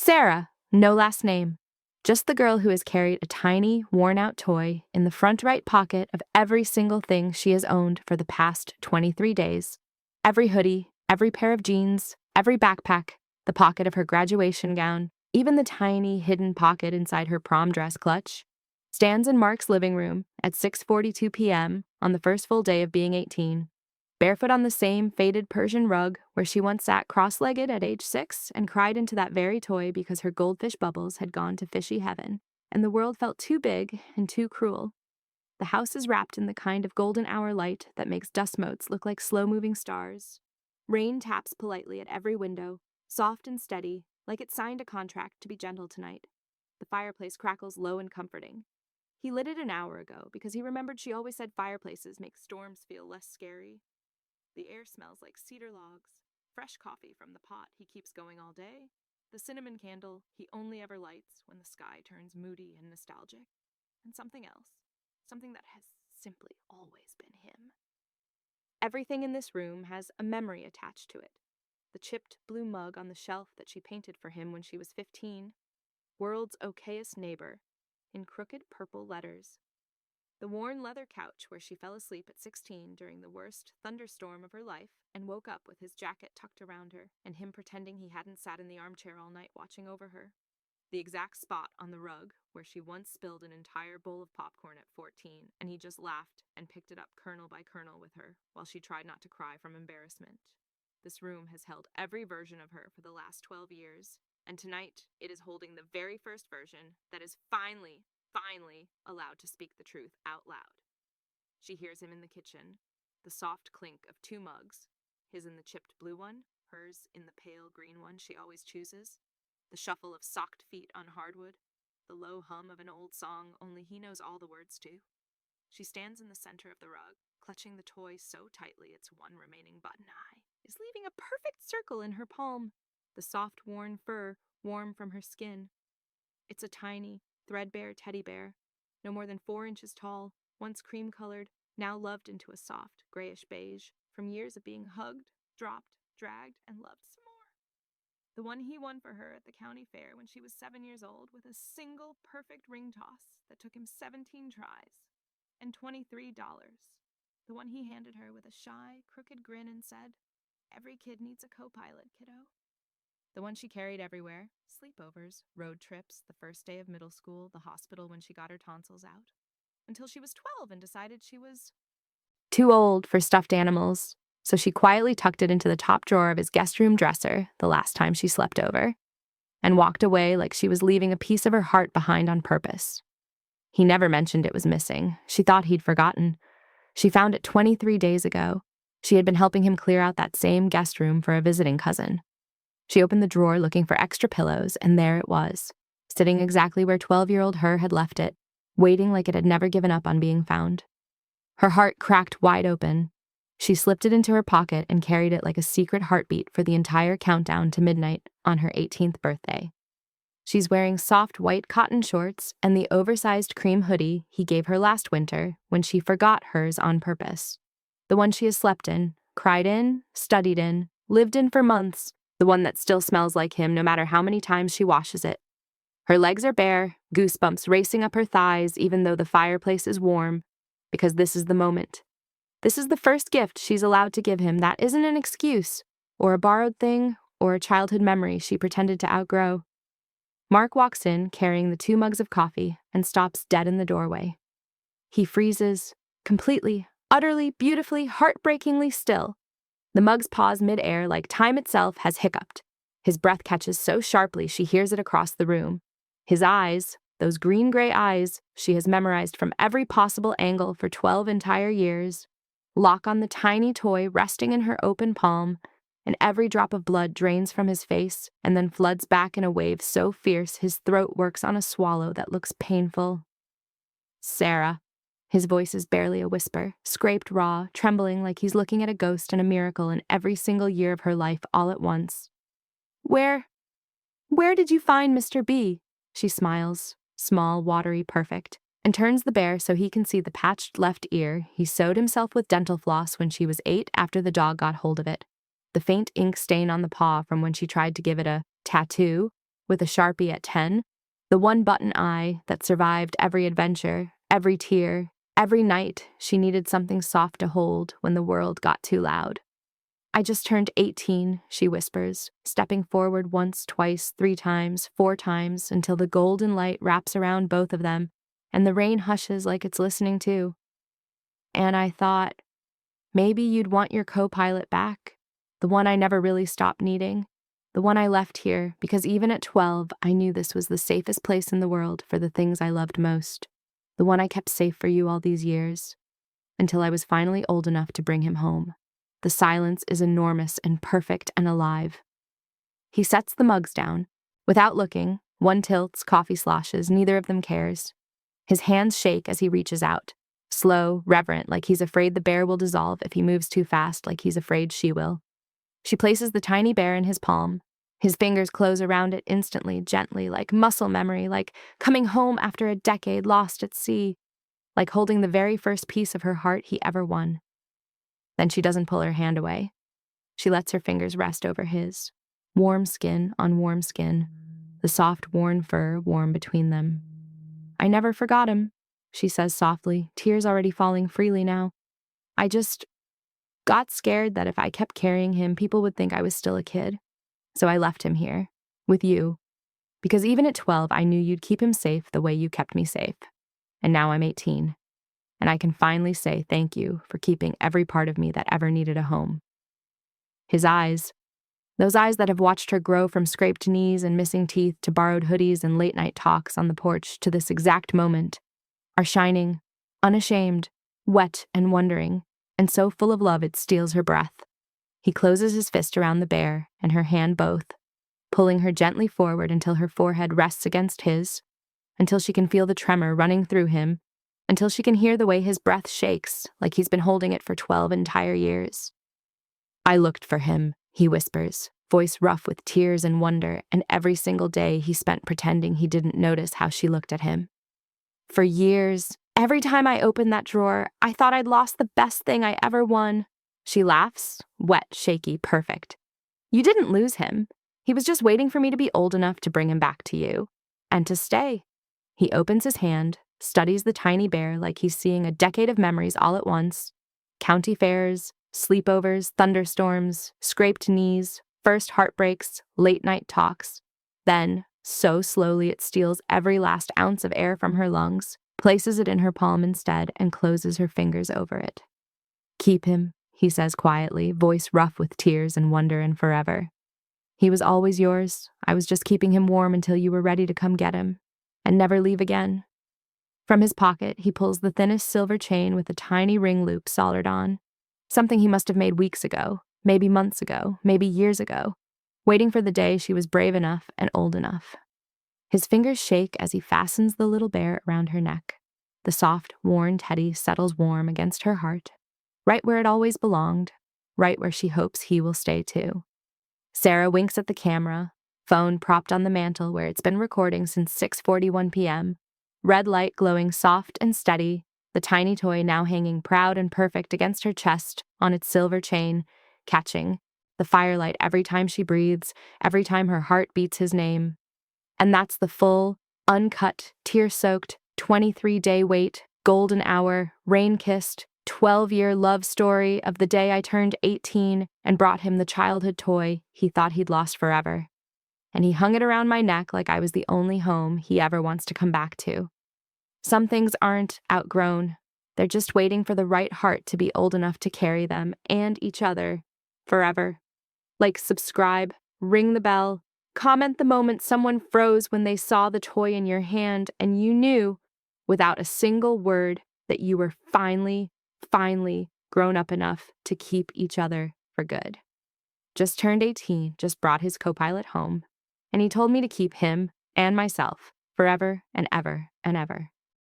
Sarah, no last name. Just the girl who has carried a tiny, worn-out toy in the front right pocket of every single thing she has owned for the past 23 days. Every hoodie, every pair of jeans, every backpack, the pocket of her graduation gown, even the tiny, hidden pocket inside her prom dress clutch, stands in Mark's living room at 6:42 p.m. on the first full day of being 18. Barefoot on the same faded Persian rug where she once sat cross-legged at age 6 and cried into that very toy because her goldfish bubbles had gone to fishy heaven, and the world felt too big and too cruel. The house is wrapped in the kind of golden hour light that makes dust motes look like slow-moving stars. Rain taps politely at every window, soft and steady, like it signed a contract to be gentle tonight. The fireplace crackles low and comforting. He lit it an hour ago because he remembered she always said fireplaces make storms feel less scary. The air smells like cedar logs, fresh coffee from the pot he keeps going all day, the cinnamon candle he only ever lights when the sky turns moody and nostalgic, and something else, something that has simply always been him. Everything in this room has a memory attached to it. The chipped blue mug on the shelf that she painted for him when she was 15, "World's Okayest Neighbor," in crooked purple letters. The worn leather couch where she fell asleep at 16 during the worst thunderstorm of her life and woke up with his jacket tucked around her and him pretending he hadn't sat in the armchair all night watching over her. The exact spot on the rug where she once spilled an entire bowl of popcorn at 14 and he just laughed and picked it up kernel by kernel with her while she tried not to cry from embarrassment. This room has held every version of her for the last 12 years, and tonight it is holding the very first version that is finally allowed to speak the truth out loud. She hears him in the kitchen, the soft clink of 2 mugs, his in the chipped blue one, hers in the pale green one she always chooses, the shuffle of socked feet on hardwood, the low hum of an old song only he knows all the words to. She stands in the center of the rug, clutching the toy so tightly its one remaining button eye is leaving a perfect circle in her palm, the soft worn fur warm from her skin. It's a tiny, threadbare teddy bear, no more than 4 inches tall, once cream-colored, now loved into a soft, grayish beige, from years of being hugged, dropped, dragged, and loved some more. The one he won for her at the county fair when she was 7 years old with a single perfect ring toss that took him 17 tries, and $23. The one he handed her with a shy, crooked grin and said, "Every kid needs a co-pilot, kiddo." The one she carried everywhere, sleepovers, road trips, the first day of middle school, the hospital when she got her tonsils out, until she was 12 and decided she was too old for stuffed animals, so she quietly tucked it into the top drawer of his guest room dresser the last time she slept over, and walked away like she was leaving a piece of her heart behind on purpose. He never mentioned it was missing. She thought he'd forgotten. She found it 23 days ago. She had been helping him clear out that same guest room for a visiting cousin. She opened the drawer looking for extra pillows, and there it was, sitting exactly where 12-year-old her had left it, waiting like it had never given up on being found. Her heart cracked wide open. She slipped it into her pocket and carried it like a secret heartbeat for the entire countdown to midnight on her 18th birthday. She's wearing soft white cotton shorts and the oversized cream hoodie he gave her last winter when she forgot hers on purpose. The one she has slept in, cried in, studied in, lived in for months, the one that still smells like him no matter how many times she washes it. Her legs are bare, goosebumps racing up her thighs even though the fireplace is warm, because this is the moment. This is the first gift she's allowed to give him that isn't an excuse, or a borrowed thing, or a childhood memory she pretended to outgrow. Mark walks in carrying the 2 mugs of coffee and stops dead in the doorway. He freezes, completely, utterly, beautifully, heartbreakingly still. The mugs pause mid-air like time itself has hiccuped. His breath catches so sharply she hears it across the room. His eyes, those green-gray eyes she has memorized from every possible angle for 12 entire years, lock on the tiny toy resting in her open palm, and every drop of blood drains from his face and then floods back in a wave so fierce his throat works on a swallow that looks painful. Sarah. His voice is barely a whisper, scraped raw, trembling like he's looking at a ghost and a miracle in every single year of her life all at once. Where did you find Mr. B? She smiles, small, watery, perfect, and turns the bear so he can see the patched left ear he sewed himself with dental floss when she was 8 after the dog got hold of it, the faint ink stain on the paw from when she tried to give it a tattoo, with a Sharpie at 10, the one-button eye that survived every adventure, every tear, every night she needed something soft to hold when the world got too loud. I just turned 18, she whispers, stepping forward once, twice, 3 times, 4 times, until the golden light wraps around both of them, and the rain hushes like it's listening too. And I thought, maybe you'd want your co-pilot back, the one I never really stopped needing, the one I left here because even at 12, I knew this was the safest place in the world for the things I loved most, the one I kept safe for you all these years, until I was finally old enough to bring him home. The silence is enormous and perfect and alive. He sets the mugs down. Without looking, one tilts, coffee sloshes, neither of them cares. His hands shake as he reaches out. Slow, reverent, like he's afraid the bear will dissolve if he moves too fast, like he's afraid she will. She places the tiny bear in his palm. His fingers close around it instantly, gently, like muscle memory, like coming home after a decade lost at sea, like holding the very first piece of her heart he ever won. Then she doesn't pull her hand away. She lets her fingers rest over his. Warm skin on warm skin, the soft, worn fur warm between them. I never forgot him, she says softly, tears already falling freely now. I just got scared that if I kept carrying him, people would think I was still a kid. So I left him here, with you, because even at 12, I knew you'd keep him safe the way you kept me safe. And now I'm 18, and I can finally say thank you for keeping every part of me that ever needed a home. His eyes, those eyes that have watched her grow from scraped knees and missing teeth to borrowed hoodies and late-night talks on the porch to this exact moment, are shining, unashamed, wet and wondering, and so full of love it steals her breath. He closes his fist around the bear and her hand both, pulling her gently forward until her forehead rests against his, until she can feel the tremor running through him, until she can hear the way his breath shakes like he's been holding it for 12 entire years. I looked for him, he whispers, voice rough with tears and wonder, and every single day he spent pretending he didn't notice how she looked at him. For years, every time I opened that drawer, I thought I'd lost the best thing I ever won. She laughs, wet, shaky, perfect. You didn't lose him. He was just waiting for me to be old enough to bring him back to you. And to stay. He opens his hand, studies the tiny bear like he's seeing a decade of memories all at once. County fairs, sleepovers, thunderstorms, scraped knees, first heartbreaks, late-night talks. Then, so slowly it steals every last ounce of air from her lungs, places it in her palm instead, and closes her fingers over it. Keep him, he says quietly, voice rough with tears and wonder and forever. He was always yours. I was just keeping him warm until you were ready to come get him, and never leave again. From his pocket, he pulls the thinnest silver chain with a tiny ring loop soldered on, something he must have made weeks ago, maybe months ago, maybe years ago, waiting for the day she was brave enough and old enough. His fingers shake as he fastens the little bear around her neck. The soft, worn teddy settles warm against her heart, right where it always belonged, right where she hopes he will stay too. Sarah winks at the camera, phone propped on the mantle where it's been recording since 6:41 p.m., red light glowing soft and steady, the tiny toy now hanging proud and perfect against her chest on its silver chain, catching the firelight every time she breathes, every time her heart beats his name. And that's the full, uncut, tear-soaked, 23-day wait, golden hour, rain-kissed, 12-year love story of the day I turned 18 and brought him the childhood toy he thought he'd lost forever. And he hung it around my neck like I was the only home he ever wants to come back to. Some things aren't outgrown. They're just waiting for the right heart to be old enough to carry them and each other forever. Like subscribe, ring the bell, comment the moment someone froze when they saw the toy in your hand and you knew, without a single word, that you were finally grown up enough to keep each other for good. Just turned 18, just brought his co-pilot home, and he told me to keep him and myself forever and ever and ever.